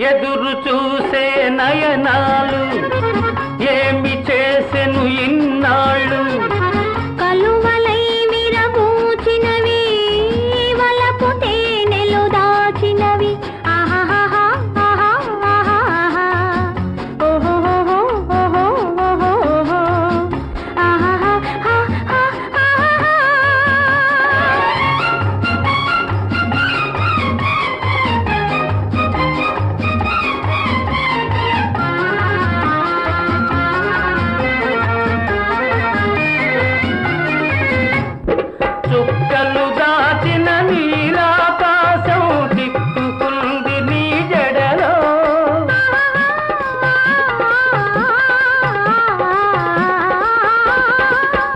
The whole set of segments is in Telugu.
ఎదురు చూసే నయనాలు ఏమి చేసెను ఇన్నాళ్ళు కలువలై విరబూచినవి వలపు తేనెలు దాచినవి చుక్కలు దాచిన నీలాకాశం దిక్కుకుంది నీ జడలో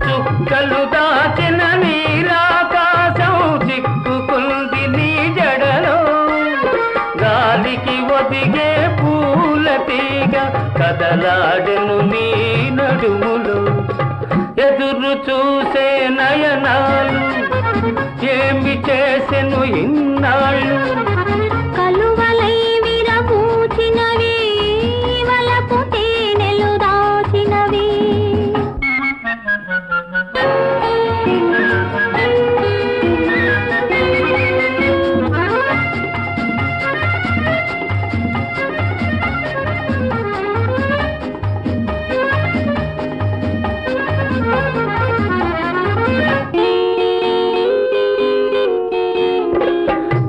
చుక్కలు దాచిన నీలాకాశం దిక్కుకుంది నీ జడలో గాలికి ఒదిగే పూల తీగ కదలాడెను నీ నడుములో ఎదురు చూసే నయనాలు ఏమి చేసెను ఇన్నాళ్ళు కలువలై విరబూచినవి వలపు తేనెలు దాచినవి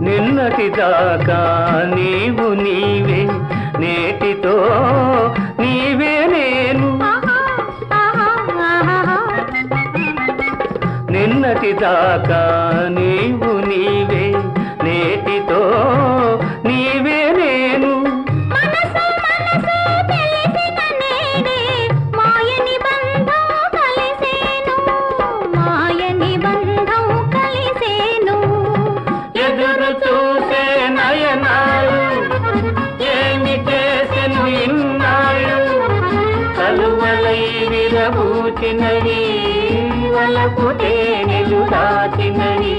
నిన్నటిదాకా నీవు నీవే నేటితో నీవే నేను నిన్నటిదాకా నీవు నీవే నేటితో నీవే నేను మనసు మనసు తెలిసిన నేనే మాయని బంధం కలిసేను మాయని బంధం కలిసేను ఎదురు చూసే నయనాలు ఏమి చేసెను ఇన్నాళ్ళు కలువలై విరబూచినవి వలపు తేనెలు దాచినవి